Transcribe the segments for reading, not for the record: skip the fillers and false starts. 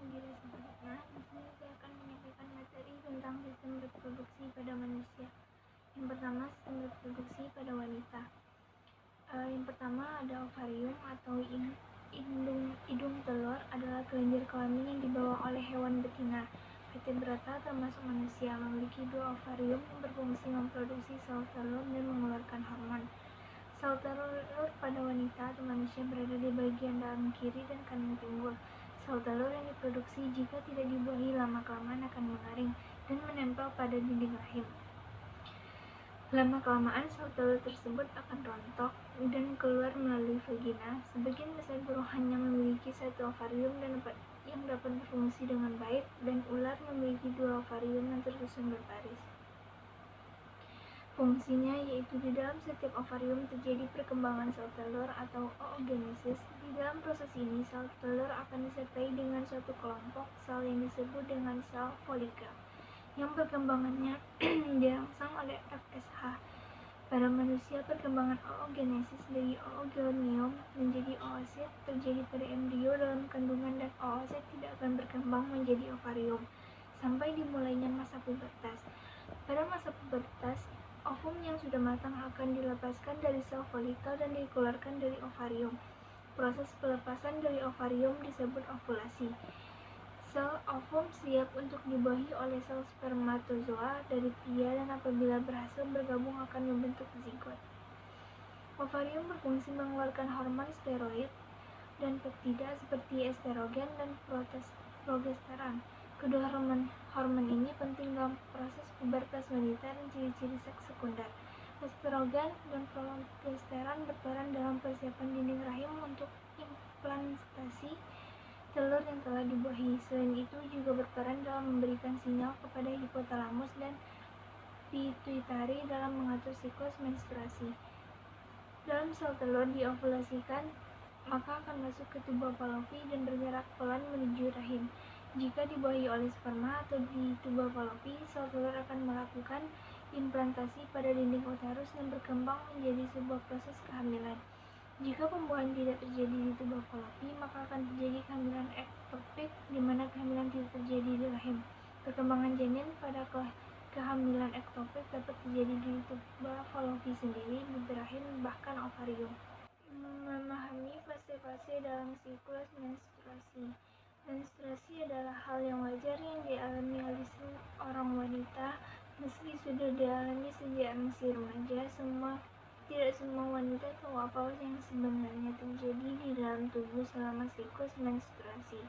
Mugira Supriyatna. Di sini saya akan menyampaikan materi tentang sistem reproduksi pada manusia. Yang pertama, sistem reproduksi pada wanita. Yang pertama ada ovarium atau idung telur adalah kelenjar kelamin yang dibawa oleh hewan betina. Vertebrata termasuk manusia memiliki dua ovarium yang berfungsi memproduksi sel telur dan mengeluarkan hormon. Sel telur pada wanita atau manusia berada di bagian dalam kiri dan kanan pinggul. Sel telur yang diproduksi jika tidak dibuahi lama-kelamaan akan mengering dan menempel pada dinding rahim. Lama-kelamaan sel telur tersebut akan rontok dan keluar melalui vagina. Sebagian besar burung hanya memiliki satu ovarium yang dapat berfungsi dengan baik, dan ular memiliki dua ovarium yang tersusun berbaris. Fungsinya yaitu di dalam setiap ovarium terjadi perkembangan sel telur atau oogenesis. Di dalam proses ini, sel telur akan disertai dengan suatu kelompok sel yang disebut dengan sel folikel, yang perkembangannya dirangsang oleh FSH. Pada manusia, perkembangan oogenesis dari oogonium menjadi oosit terjadi pada embrio dalam kandungan, dan oosit tidak akan berkembang menjadi ovarium sampai dimulainya masa pubertas. Pada masa pubertas, ovum yang sudah matang akan dilepaskan dari sel folikel dan dikeluarkan dari ovarium. Proses pelepasan dari ovarium disebut ovulasi. Sel ovum siap untuk dibuahi oleh sel spermatozoa dari pria, dan apabila berhasil bergabung akan membentuk zigot. Ovarium berfungsi mengeluarkan hormon steroid dan peptida seperti estrogen dan progesteron. Kedua hormon ini penting dalam proses pubertas wanita dan ciri-ciri seks sekunder. Estrogen dan progesteron berperan dalam persiapan dinding rahim untuk implantasi telur yang telah dibuahi. Selain itu juga berperan dalam memberikan sinyal kepada hipotalamus dan pituitari dalam mengatur siklus menstruasi. Dalam sel telur diovulasikan, maka akan masuk ke tuba Fallopi dan bergerak pelan menuju rahim. Jika dibuahi oleh sperma atau di tuba Fallopi, sel telur akan melakukan implantasi pada dinding uterus dan berkembang menjadi sebuah proses kehamilan. Jika pembuahan tidak terjadi di tuba Fallopi, maka akan terjadi kehamilan ektopik, di mana kehamilan tidak terjadi di rahim. Perkembangan janin pada kehamilan ektopik dapat terjadi di tuba Fallopi sendiri, di rahim, bahkan ovarium. Memahami fase-fase dalam siklus menstruasi. Menstruasi adalah hal yang wajar yang dialami oleh seorang wanita, meski sudah dialami sejak masih remaja. Tidak semua wanita tahu apa yang sebenarnya terjadi di dalam tubuh selama siklus menstruasi.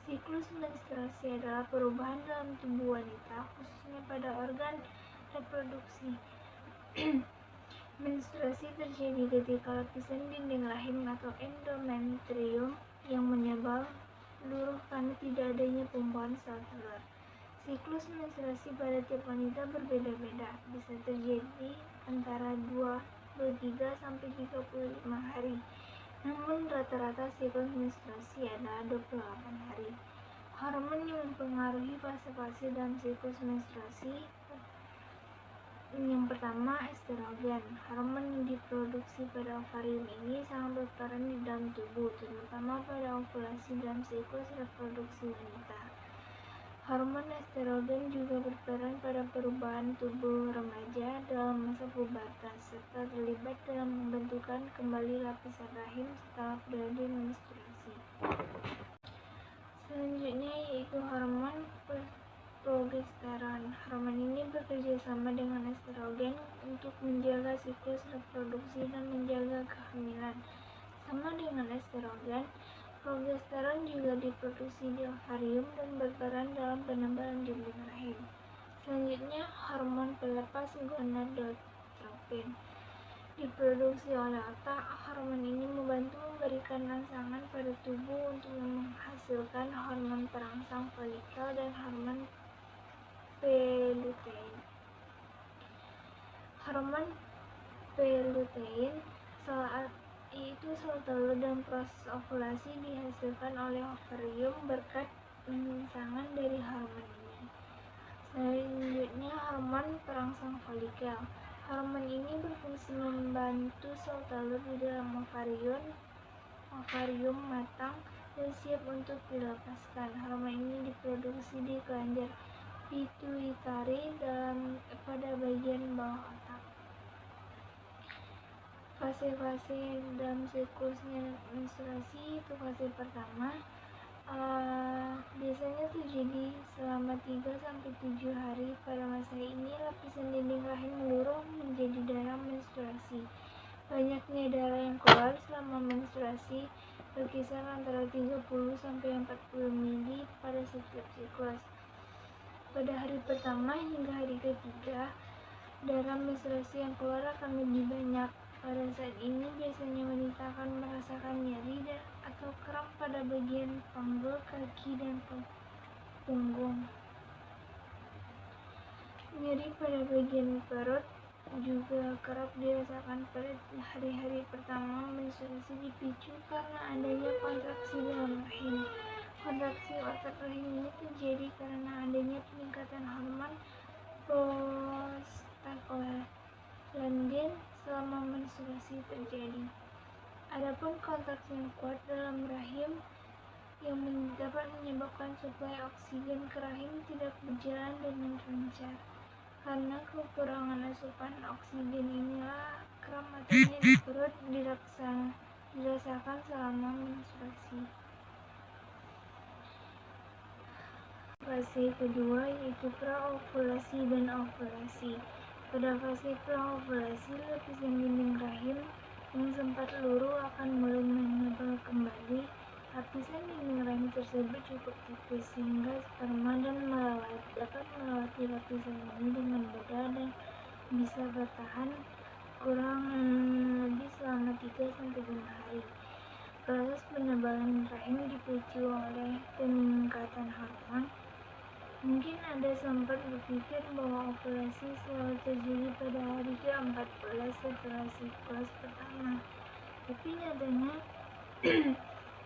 Siklus menstruasi adalah perubahan dalam tubuh wanita, khususnya pada organ reproduksi. Menstruasi terjadi ketika lapisan dinding rahim atau endometrium yang menebal luruh karena tidak adanya pembuahan sel telur. Siklus menstruasi pada tiap wanita berbeda-beda, bisa terjadi antara 23 sampai 35 hari. Namun rata-rata siklus menstruasi adalah 28 hari. Hormon yang mempengaruhi fase-fase dalam siklus menstruasi. Yang pertama, estrogen. Hormon yang diproduksi pada ovarium ini sangat berperan di dalam tubuh, terutama pada ovulasi dalam siklus reproduksi wanita. Hormon estrogen juga berperan pada perubahan tubuh remaja dalam masa pubertas, serta terlibat dalam pembentukan kembali lapisan rahim setelah periode menstruasi. Selanjutnya yaitu hormon progesteron. Hormon ini bekerja sama dengan estrogen untuk menjaga siklus reproduksi dan menjaga kehamilan. Sama dengan estrogen, progesteron juga diproduksi di ovarium dan berperan dalam penebalan dinding rahim. Selanjutnya, hormon pelepas gonadotropin diproduksi oleh otak. Hormon ini membantu memberikan rangsangan pada tubuh untuk menghasilkan hormon perangsang folikel dan hormon pelutein. Hormon pelutein yaitu sel telur dan proses ovulasi dihasilkan oleh ovarium berkat rangsangan dari hormon ini. Selanjutnya, hormon perangsang folikel. Hormon ini berfungsi membantu sel telur di dalam ovarium matang dan siap untuk dilepaskan. Hormon ini diproduksi di kelenjar pituitari pada bagian bawah otak. Fase-fase dalam siklusnya menstruasi itu fase pertama biasanya terjadi selama 3-7 hari. Pada masa ini lapisan dinding rahim meluruh menjadi darah menstruasi. Banyaknya darah yang keluar selama menstruasi berkisar antara 30-40 ml pada setiap siklus. Pada hari pertama hingga hari ketiga, darah menstruasi yang keluar akan lebih banyak. Pada saat ini biasanya wanita akan merasakan nyeri atau kram pada bagian panggul, kaki, dan punggung. Nyeri pada bagian perut juga kerap dirasakan pada hari-hari pertama menstruasi, dipicu karena adanya kontraksi dalam rahim. Kontraksi otak rahim ini terjadi karena adanya peningkatan hormon prostaglandin selama menstruasi terjadi. Adapun kontraksi yang kuat dalam rahim yang dapat menyebabkan suplai oksigen ke rahim tidak berjalan dengan lancar. Karena kekurangan asupan oksigen inilah kram atau nyeri di perut dirasakan selama menstruasi. Fase kedua yaitu praovulasi dan ovulasi. Pada fase praovulasi, lapisan dinding rahim yang sempat luruh akan mulai menebal kembali. Lapisan dinding rahim tersebut cukup tipis sehingga sperma dapat melewati lapisan ini dengan mudah dan bisa bertahan kurang lebih selama 3-5 hari. Proses penebalan rahim dipicu oleh peningkatan hormon. Mungkin Anda sempat berpikir bahwa ovulasi selalu terjadi pada hari ke-14 setelah siklus pertama. Tapi nyatanya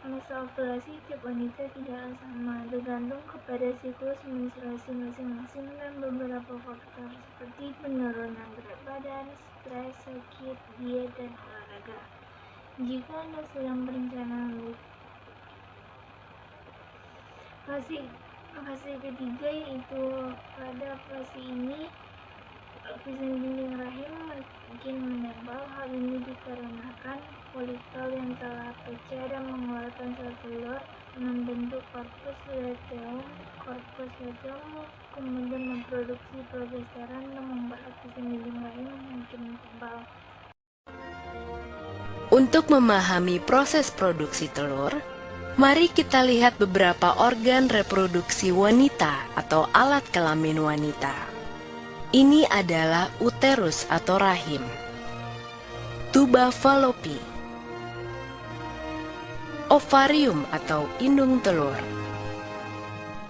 masa ovulasi tiap wanita tidaklah sama, tergantung kepada siklus menstruasi masing-masing dan beberapa faktor seperti penurunan berat badan, stres, sakit, diet, dan olahraga. Jika Anda sedang berencana fase ketiga, yaitu pada fase ini lapisan dinding rahim makin menebal. Hal ini dikarenakan folikel yang telah pecah dan mengeluarkan sel telur membentuk korpus luteum. Korpus luteum kemudian memproduksi progesteron yang membuat lapisan dinding rahim makin tebal. Untuk memahami proses produksi telur, mari kita lihat beberapa organ reproduksi wanita atau alat kelamin wanita. Ini adalah uterus atau rahim, tuba falopi, ovarium atau indung telur,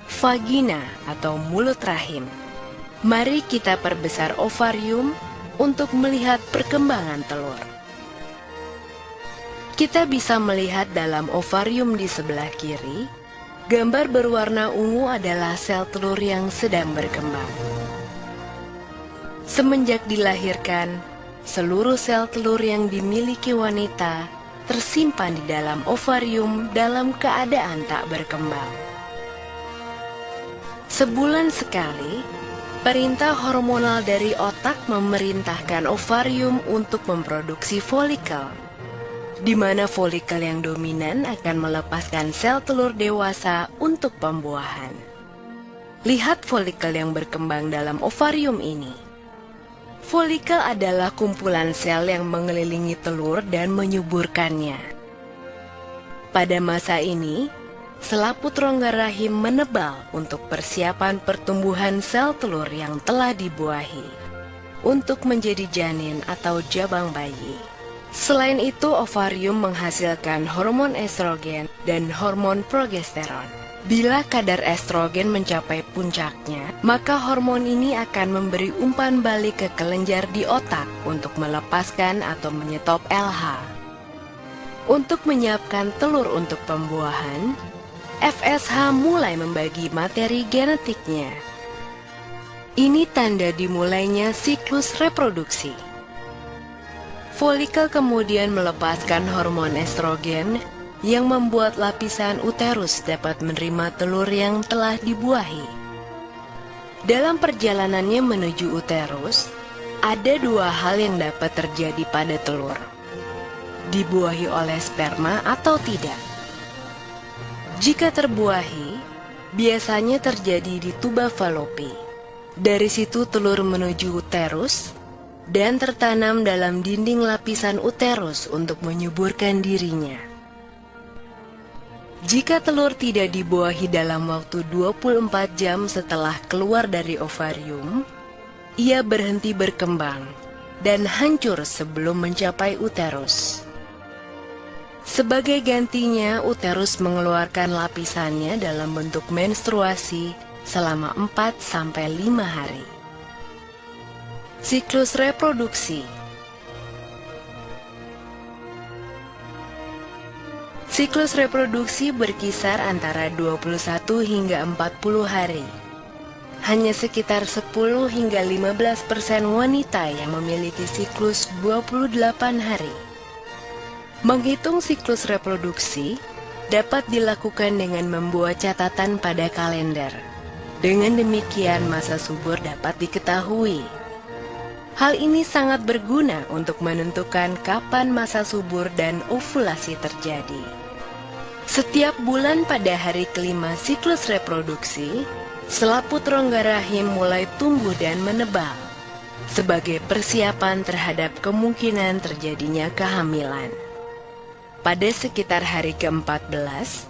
vagina atau mulut rahim. Mari kita perbesar ovarium untuk melihat perkembangan telur. Kita bisa melihat dalam ovarium di sebelah kiri, gambar berwarna ungu adalah sel telur yang sedang berkembang. Semenjak dilahirkan, seluruh sel telur yang dimiliki wanita tersimpan di dalam ovarium dalam keadaan tak berkembang. Sebulan sekali, perintah hormonal dari otak memerintahkan ovarium untuk memproduksi folikel, di mana folikel yang dominan akan melepaskan sel telur dewasa untuk pembuahan. Lihat folikel yang berkembang dalam ovarium ini. Folikel adalah kumpulan sel yang mengelilingi telur dan menyuburkannya. Pada masa ini, selaput rongga rahim menebal untuk persiapan pertumbuhan sel telur yang telah dibuahi untuk menjadi janin atau jabang bayi. Selain itu, ovarium menghasilkan hormon estrogen dan hormon progesteron. Bila kadar estrogen mencapai puncaknya, maka hormon ini akan memberi umpan balik ke kelenjar di otak untuk melepaskan atau menyetop LH. Untuk menyiapkan telur untuk pembuahan, FSH mulai membagi materi genetiknya. Ini tanda dimulainya siklus reproduksi. Folikel kemudian melepaskan hormon estrogen yang membuat lapisan uterus dapat menerima telur yang telah dibuahi. Dalam perjalanannya menuju uterus, ada dua hal yang dapat terjadi pada telur: dibuahi oleh sperma atau tidak. Jika terbuahi, biasanya terjadi di tuba falopi. Dari situ telur menuju uterus dan tertanam dalam dinding lapisan uterus untuk menyuburkan dirinya. Jika telur tidak dibuahi dalam waktu 24 jam setelah keluar dari ovarium, ia berhenti berkembang dan hancur sebelum mencapai uterus. Sebagai gantinya, uterus mengeluarkan lapisannya dalam bentuk menstruasi selama 4-5 hari. Siklus reproduksi. Siklus reproduksi berkisar antara 21 hingga 40 hari. Hanya sekitar 10 hingga 15% wanita yang memiliki siklus 28 hari. Menghitung siklus reproduksi dapat dilakukan dengan membuat catatan pada kalender. Dengan demikian masa subur dapat diketahui. Hal ini sangat berguna untuk menentukan kapan masa subur dan ovulasi terjadi. Setiap bulan pada hari kelima siklus reproduksi, selaput rongga rahim mulai tumbuh dan menebal, sebagai persiapan terhadap kemungkinan terjadinya kehamilan. Pada sekitar hari ke-14,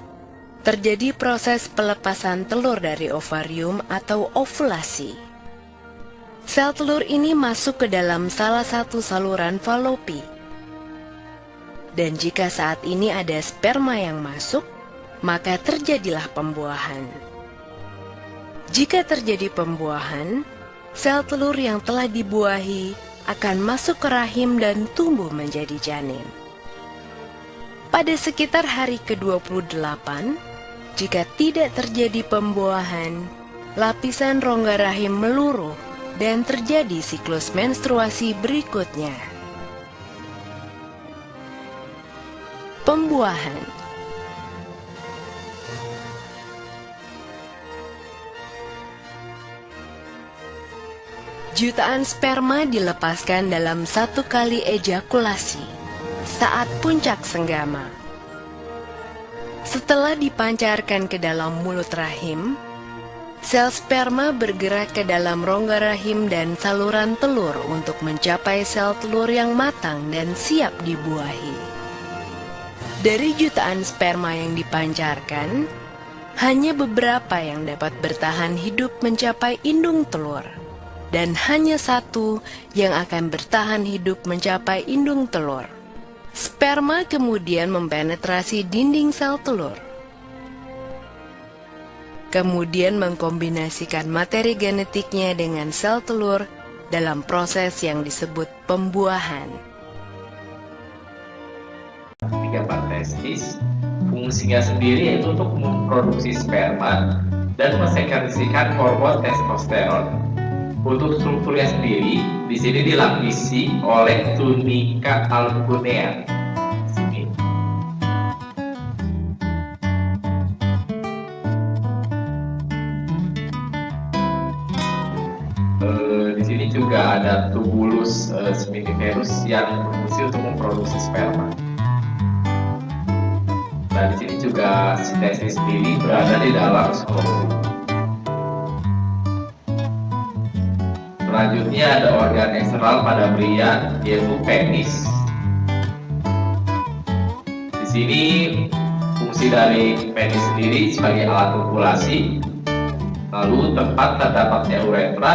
terjadi proses pelepasan telur dari ovarium atau ovulasi. Sel telur ini masuk ke dalam salah satu saluran falopi. Dan jika saat ini ada sperma yang masuk, maka terjadilah pembuahan. Jika terjadi pembuahan, sel telur yang telah dibuahi akan masuk ke rahim dan tumbuh menjadi janin. Pada sekitar hari ke-28, jika tidak terjadi pembuahan, lapisan rongga rahim meluruh dan terjadi siklus menstruasi berikutnya. Pembuahan. Jutaan sperma dilepaskan dalam satu kali ejakulasi saat puncak senggama. Setelah dipancarkan ke dalam mulut rahim, sel sperma bergerak ke dalam rongga rahim dan saluran telur untuk mencapai sel telur yang matang dan siap dibuahi. Dari jutaan sperma yang dipancarkan, hanya beberapa yang dapat bertahan hidup mencapai indung telur, dan hanya satu yang akan bertahan hidup mencapai indung telur. Sperma kemudian mempenetrasi dinding sel telur, kemudian mengkombinasikan materi genetiknya dengan sel telur dalam proses yang disebut pembuahan. Ketika testis, fungsinya sendiri yaitu untuk memproduksi sperma dan mensekresikan hormon testosteron. Untuk strukturnya sendiri, di sini dilapisi oleh tunika albuginea. Sini. Di sini juga ada tubulus seminiferus yang berfungsi untuk memproduksi sperma. Nah, di sini juga si testis sendiri berada di dalam skrotum. Selanjutnya ada organ eksternal pada pria, yaitu penis. Di sini fungsi dari penis sendiri sebagai alat ovulasi, lalu tempat terdapatnya uretra,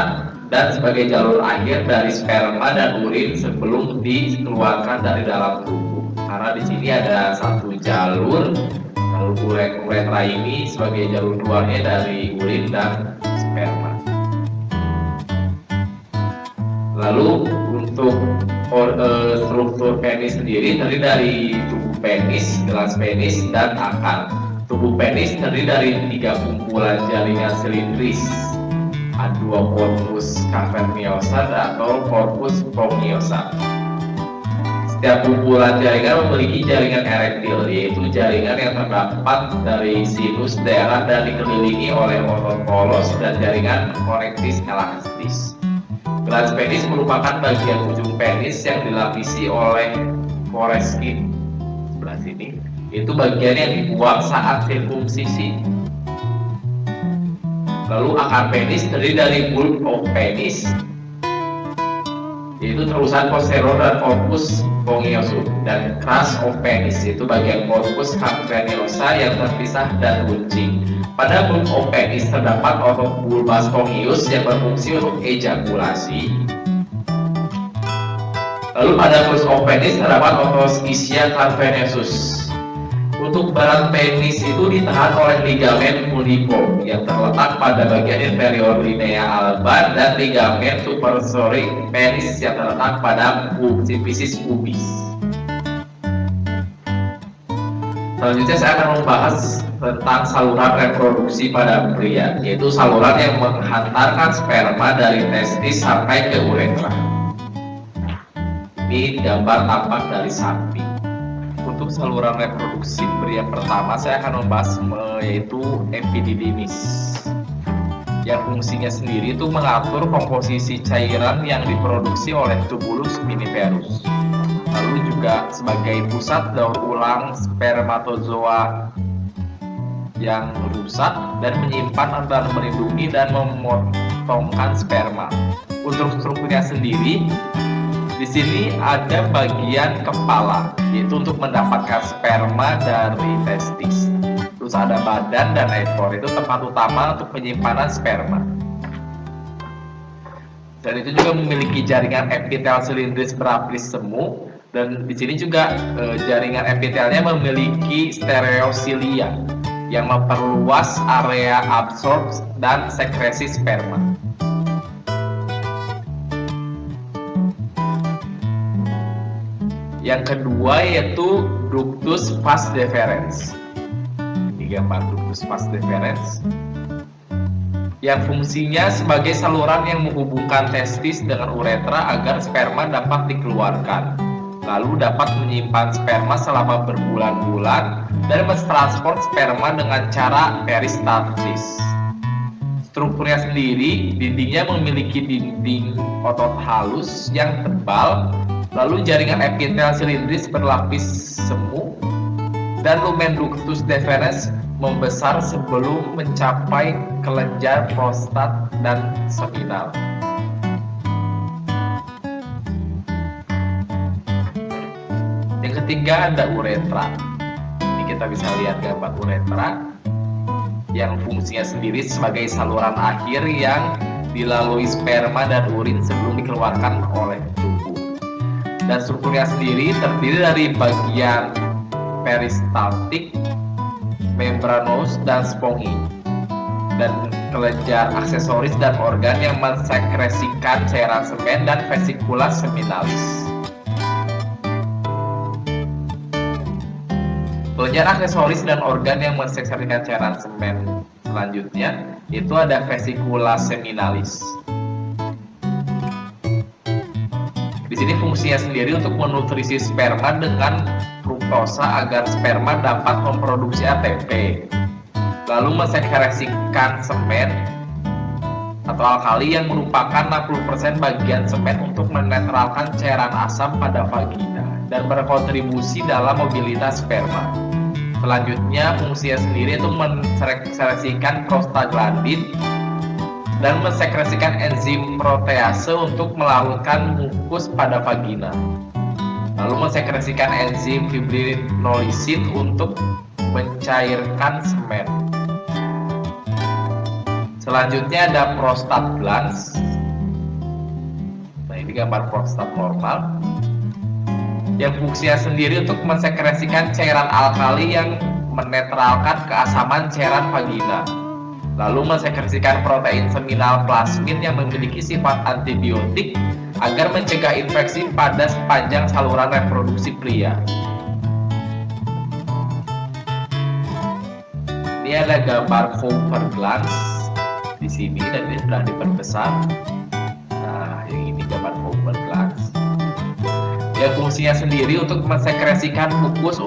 dan sebagai jalur akhir dari sperma dan urin sebelum dikeluarkan dari dalam tubuh. Karena di sini ada satu jalur, lalu uretra ini sebagai jalur keluarnya dari urin dan sperma. Lalu untuk struktur penis sendiri terdiri dari tubuh penis, gelas penis, dan akar. Tubuh penis terdiri dari 3 kumpulan jaringan silindris, A2 corpus cavernosa atau corpus spongiosum. Setiap kumpulan jaringan memiliki jaringan erektil, yaitu jaringan yang terdapat dari sinus daerah dan dikelilingi oleh otot polos dan jaringan konektis elastis. Glans penis merupakan bagian ujung penis yang dilapisi oleh foreskin. Sebelah sini, itu bagian yang dibuang saat sirkumsisi. Lalu akar penis terdiri dari bulb of penis, yaitu terusan posterior dan corpus spongiosum, dan crus of penis, yaitu bagian corpus cavernosa yang terpisah dan runcing. Pada bulb of penis terdapat otot bulba spongius yang berfungsi untuk ejakulasi. Lalu pada crus of penis terdapat otot ischia cavernosus. Untuk barat penis itu ditahan oleh ligamen uniform yang terletak pada bagian inferior linea alba dan ligamen supersorik penis yang terletak pada symphysis pubis. Selanjutnya saya akan membahas tentang saluran reproduksi pada pria, yaitu saluran yang menghantarkan sperma dari testis sampai ke uretra. Ini gambar tampak dari samping. Untuk saluran reproduksi pria pertama saya akan membahas yaitu epididymis, yang fungsinya sendiri itu mengatur komposisi cairan yang diproduksi oleh tubulus miniferus. Lalu juga sebagai pusat daur ulang spermatozoa yang rusak dan menyimpan dan melindungi dan memotongkan sperma. Untuk strukturnya sendiri, di sini ada bagian kepala, yaitu untuk mendapatkan sperma dari testis. Terus ada badan dan ekor, itu tempat utama untuk penyimpanan sperma. Dan itu juga memiliki jaringan epitel silindris berapis semu, dan di sini juga jaringan epitelnya memiliki stereosilia yang memperluas area absorb dan sekresi sperma. Yang kedua yaitu ductus vas deferens. Ini gambar ductus vas deferens, yang fungsinya sebagai saluran yang menghubungkan testis dengan uretra agar sperma dapat dikeluarkan, lalu dapat menyimpan sperma selama berbulan-bulan dan mentransport sperma dengan cara peristaltis. Strukturnya sendiri, dindingnya memiliki dinding otot halus yang tebal, lalu jaringan epitel silindris berlapis semu, dan lumen ductus deferens membesar sebelum mencapai kelenjar prostat dan seminal. Yang ketiga ada uretra. Ini kita bisa lihat gambar uretra, yang fungsinya sendiri sebagai saluran akhir yang dilalui sperma dan urin sebelum dikeluarkan oleh tubuh. Dan strukturnya sendiri terdiri dari bagian peristaltik, membranous, dan spongi, dan kelenjar aksesoris dan organ yang mensekresikan cairan semen dan vesikula seminalis. Kelenjar aksesoris dan organ yang mensekresikan cairan semen selanjutnya itu ada vesikula seminalis. Di sini fungsinya sendiri untuk menutrisi sperma dengan fruktosa agar sperma dapat memproduksi ATP, lalu mensekresikan semen atau alkali yang merupakan 60% bagian semen untuk menetralkan cairan asam pada vagina dan berkontribusi dalam mobilitas sperma. Selanjutnya fungsinya sendiri itu mensekresikan prostaglandin dan mensekresikan enzim protease untuk melarutkan mukus pada vagina, lalu mensekresikan enzim fibrinolisin untuk mencairkan semen. Selanjutnya ada prostat glands. Nah, ini gambar prostat normal, yang fungsinya sendiri untuk mensekresikan cairan alkali yang menetralkan keasaman cairan vagina, lalu mensekresikan protein seminal plasmin yang memiliki sifat antibiotik agar mencegah infeksi pada sepanjang saluran reproduksi pria. Ini ada gambar Fover glands di sini dan ini sudah diperbesar. Nah, yang ini gambar Fover glands. ya fungsinya sendiri untuk mensekresikan mukus